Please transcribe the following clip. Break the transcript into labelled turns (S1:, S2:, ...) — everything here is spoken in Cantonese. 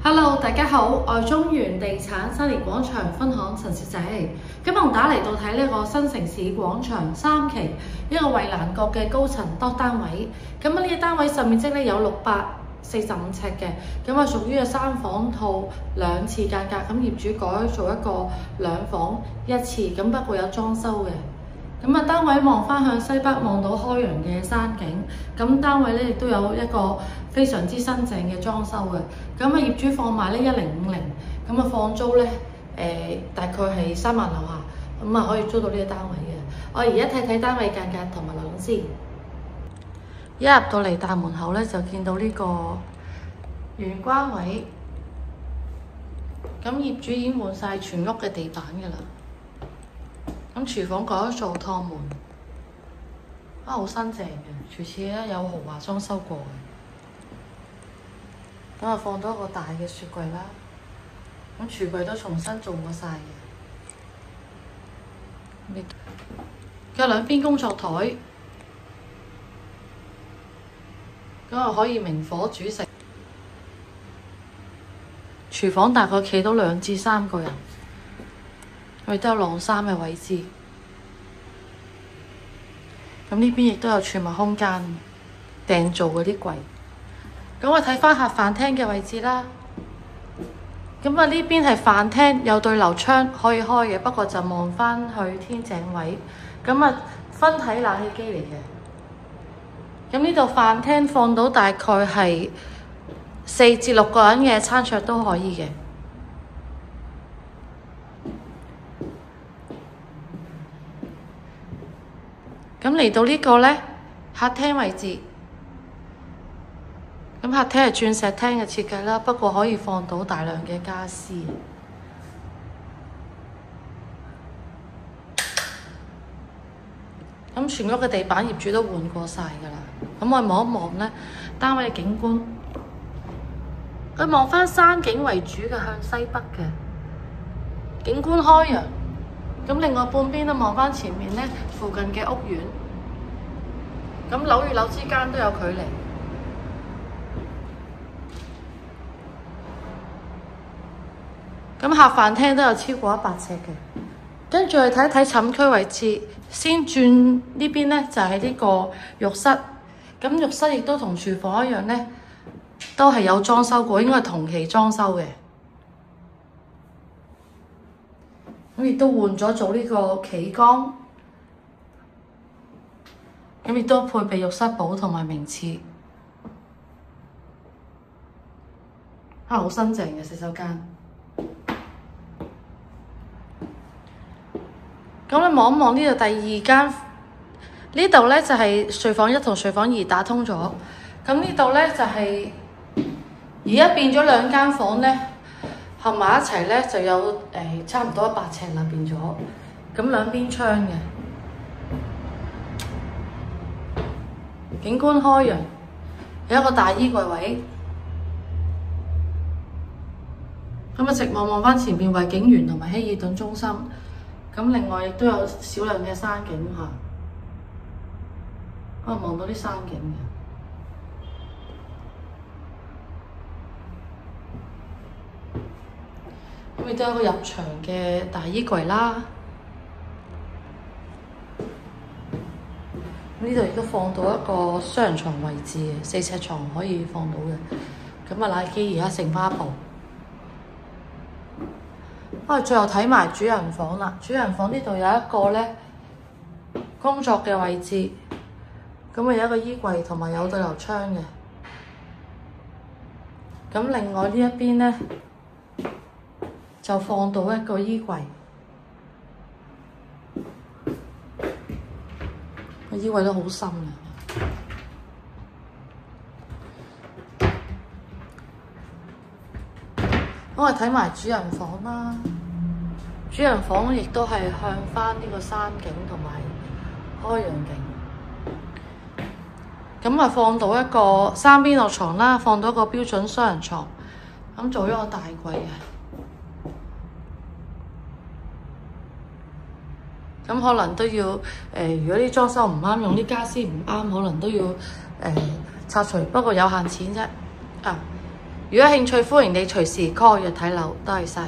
S1: Hello， 大家好，我係中原地產新年廣場分行陳小姐。今日我打嚟到睇呢個新城市廣場3期一個蔚蘭閣嘅高層多單位。咁呢個單位實面積咧有645尺嘅，咁啊屬於3房套2次間隔，咁業主改做一個2房1次，咁不過有裝修嘅。咁啊，單位望翻向西北，望到開揚嘅山景。咁單位咧亦都有一個非常之新淨嘅裝修嘅。咁啊，業主放賣呢1050，咁啊放租咧大概係3萬樓下，咁啊可以租到呢個單位嘅。我而家睇睇單位間隔同埋樓先。一入到嚟大門口咧，就見到呢個玄關位。咁業主已經換晒全屋嘅地板㗎啦。咁廚房改咗做趟門，好新淨嘅，廚廁咧有豪華裝修過嘅。咁啊放到一個大嘅雪櫃啦，咁廚櫃都重新做過晒嘅。有2邊工作台，咁啊可以明火煮食。廚房大概企到2至3個人。佢都有晾衫嘅位置，咁呢邊亦都有儲物空間，訂做嗰啲櫃。咁我睇返客飯廳嘅位置啦。咁啊呢邊係飯廳，有對流窗可以開嘅，不過就望返去天井位。咁啊分體冷氣機嚟嘅。咁呢度飯廳放到大概係4至6個人嘅餐桌都可以嘅。咁嚟到呢個呢，客廳位置，咁客廳係鑽石廳嘅設計啦，不過可以放到大量嘅家私。咁全屋嘅地板業主都換過晒㗎啦。咁我望一望呢，單位嘅景觀，佢望返山景為主嘅，向西北嘅景觀開揚。咁另外半邊都望返前面呢，附近嘅屋苑，咁樓與樓之間都有距離。咁客飯廳都有超過100尺嘅。跟住去睇一睇寢區位置，先轉呢邊呢，就係呢個浴室。咁浴室亦都同廚房一樣呢，都係有裝修過，應該係同期裝修嘅。咁亦都換咗做呢個企缸，咁亦都配備浴室寶同埋名廁，好新淨嘅洗手間。咁你望一望呢度第2間，呢度呢就係睡房1同睡房2打通咗。咁呢度呢就係而家變咗2間房呢。合埋一齊咧就有差唔多100尺啦，變咗。咁2邊窗嘅景觀開揚，有一個大衣櫃位。咁啊直望返前面維景園同埋希爾頓中心。咁另外亦都有少量嘅山景嚇，望到啲山景嘅。咁亦都有個入場嘅大衣櫃啦，呢度亦都放到一個雙人床位置嘅，4尺床可以放到嘅。咁啊，冷氣機而家剩返1部。最後睇埋主人房啦。主人房呢度有一個呢工作嘅位置，咁啊有一個衣櫃同埋有對流窗嘅。咁另外呢一邊呢，就放到一個衣櫃，個衣櫃都好深嘅。我哋睇埋主人房啦，主人房亦都係向返呢個山景同埋開揚景。咁啊放到一個3邊落床啦，放到一個標準雙人床，咁做咗個大櫃嘅。咁可能都要如果啲裝修唔啱，用啲傢俬唔啱，可能都要拆除，不過有限錢啫。如果有興趣，歡迎你隨時 call 約睇樓，多謝晒。